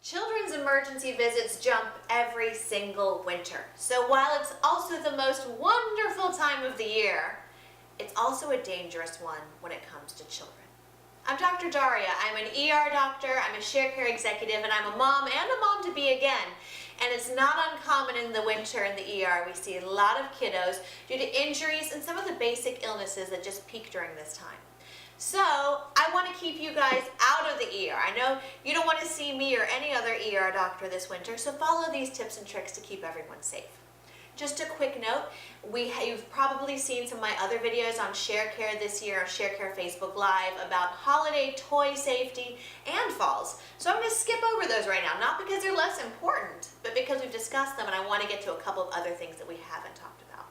Children's emergency visits jump every single winter. So while it's also the most wonderful time of the year, it's also a dangerous one when it comes to children. I'm Dr. Darria. I'm an ER doctor, I'm a shared care executive, and I'm a mom and a mom-to-be again. And it's not uncommon in the winter in the ER. We see a lot of kiddos due to injuries and some of the basic illnesses that just peak during this time. So I want to keep you guys out of the ER. I know you don't want to see me or any other ER doctor this winter, so follow these tips and tricks to keep everyone safe. Just a quick note, you've probably seen some of my other videos on Share Care this year, on Share Care Facebook Live, about holiday toy safety and falls. So I'm going to skip over those right now, not because they're less important, but because we've discussed them and I want to get to a couple of other things that we haven't talked about.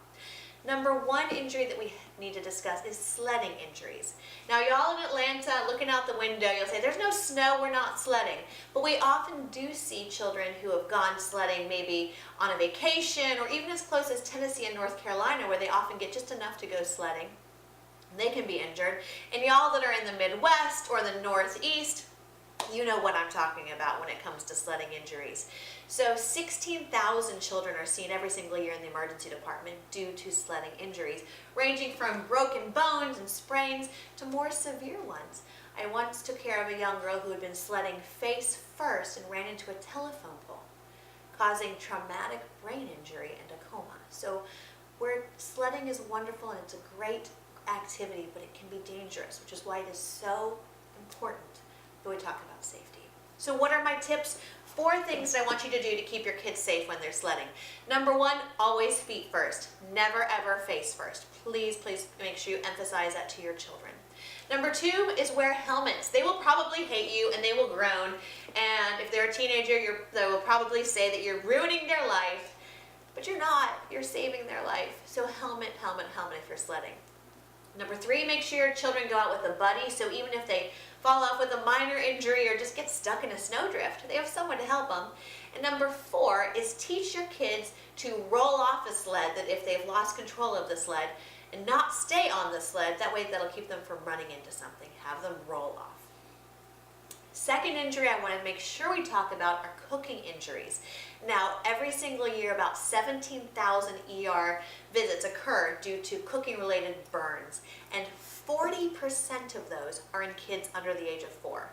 Number one injury that we need to discuss is sledding injuries. Now y'all in Atlanta, looking out the window, you'll say, there's no snow, we're not sledding. But we often do see children who have gone sledding maybe on a vacation or even as close as Tennessee and North Carolina, where they often get just enough to go sledding. They can be injured. And y'all that are in the Midwest or the Northeast, you know what I'm talking about when it comes to sledding injuries. So 16,000 children are seen every single year in the emergency department due to sledding injuries, ranging from broken bones and sprains to more severe ones. I once took care of a young girl who had been sledding face first and ran into a telephone pole, causing traumatic brain injury and a coma. So where sledding is wonderful and it's a great activity, but it can be dangerous, which is why it is so important that we talk about safety. So what are my tips? 4 things that I want you to do to keep your kids safe when they're sledding. Number 1, always feet first. Never ever face first. Please, please make sure you emphasize that to your children. Number 2 is wear helmets. They will probably hate you and they will groan. And if they're a teenager, they will probably say that you're ruining their life. But you're not. You're saving their life. So helmet, helmet, helmet if you're sledding. Number 3, make sure your children go out with a buddy, so even if they fall off with a minor injury or just get stuck in a snowdrift, they have someone to help them. And number 4 is teach your kids to roll off a sled, that if they've lost control of the sled, and not stay on the sled, that way that'll keep them from running into something. Have them roll off. Second injury I want to make sure we talk about are cooking injuries. Now, every single year about 17,000 ER visits occur due to cooking-related burns, and 40% of those are in kids under the age of 4.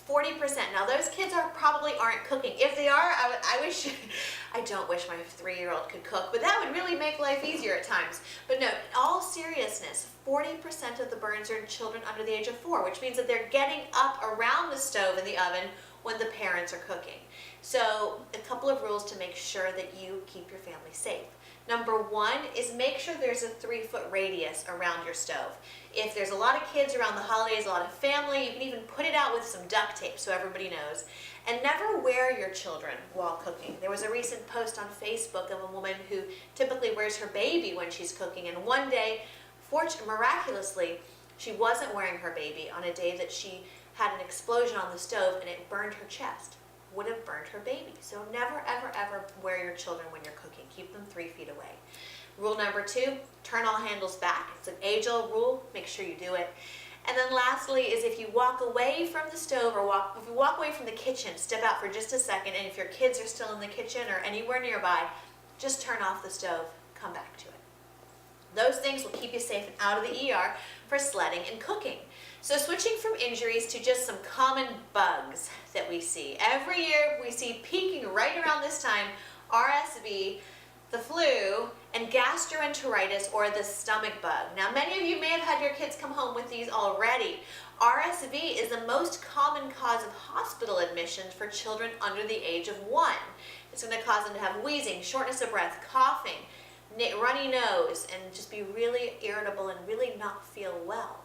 40%. Now those kids aren't cooking. If they are, I don't wish my 3-year-old could cook, but that would really make life easier at times. But no, in all seriousness, 40% of the burns are in children under the age of 4, which means that they're getting up around the stove in the oven when the parents are cooking. So a couple of rules to make sure that you keep your family safe. Number 1 is make sure there's a 3-foot radius around your stove. If there's a lot of kids around the holidays, a lot of family, you can even put it out with some duct tape so everybody knows. And never wear your children while cooking. There was a recent post on Facebook of a woman who typically wears her baby when she's cooking, and one day, miraculously, she wasn't wearing her baby on a day that she had an explosion on the stove and it burned her chest. Would have burned her baby. So never, ever, ever wear your children when you're cooking. Keep them 3 feet away. Rule number 2, turn all handles back. It's an age-old rule. Make sure you do it. And then lastly is if you walk away from the stove or if you walk away from the kitchen, step out for just a second, and if your kids are still in the kitchen or anywhere nearby, just turn off the stove, come back to it. Those things will keep you safe and out of the ER for sledding and cooking. So switching from injuries to just some common bugs that we see. Every year we see peaking right around this time, RSV, the flu, and gastroenteritis or the stomach bug. Now many of you may have had your kids come home with these already. RSV is the most common cause of hospital admissions for children under the age of 1. It's going to cause them to have wheezing, shortness of breath, coughing, runny nose, and just be really irritable and really not feel well.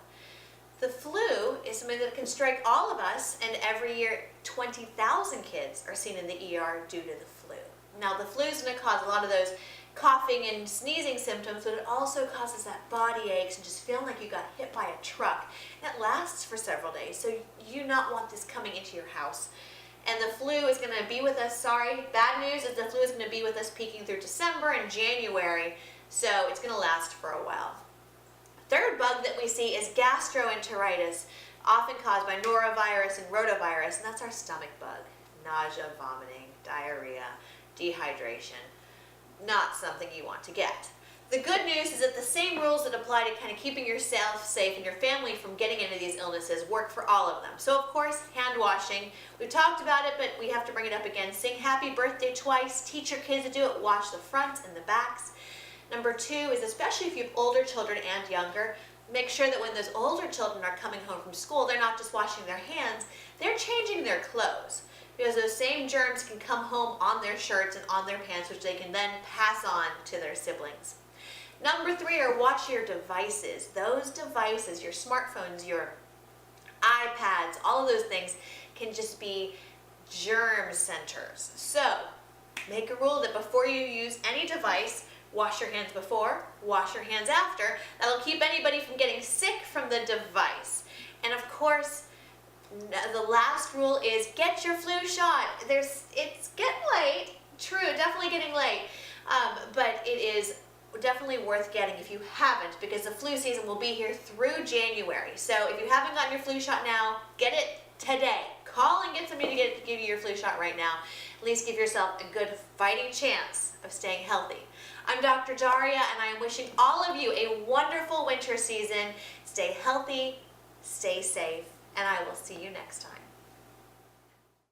The flu is something that can strike all of us, and every year 20,000 kids are seen in the ER due to the flu. Now the flu is going to cause a lot of those coughing and sneezing symptoms, but it also causes that body aches and just feeling like you got hit by a truck. And it lasts for several days, so you do not want this coming into your house. And the flu is going to be with us, bad news is the flu is going to be with us peaking through December and January, so it's going to last for a while. Third bug that we see is gastroenteritis, often caused by norovirus and rotavirus, and that's our stomach bug. nausea, vomiting, diarrhea, dehydration. Not something you want to get. The good news is that the same rules that apply to kind of keeping yourself safe and your family from getting into these illnesses work for all of them. So of course, hand washing. We've talked about it, but we have to bring it up again. Sing happy birthday twice. Teach your kids to do it. Wash the fronts and the backs. Number 2 is, especially if you have older children and younger, make sure that when those older children are coming home from school, they're not just washing their hands, they're changing their clothes. Because those same germs can come home on their shirts and on their pants, which they can then pass on to their siblings. Number 3 are watch your devices. Those devices, your smartphones, your iPads, all of those things can just be germ centers. So make a rule that before you use any device, wash your hands before, wash your hands after. That'll keep anybody from getting sick from the device. And of course, the last rule is get your flu shot. It's getting late, true, definitely getting late, but it is definitely worth getting if you haven't, because the flu season will be here through January. So if you haven't gotten your flu shot now, get it today. Call and get somebody to give you your flu shot right now. At least give yourself a good fighting chance of staying healthy. I'm Dr. Darria, and I am wishing all of you a wonderful winter season. Stay healthy, stay safe, and I will see you next time.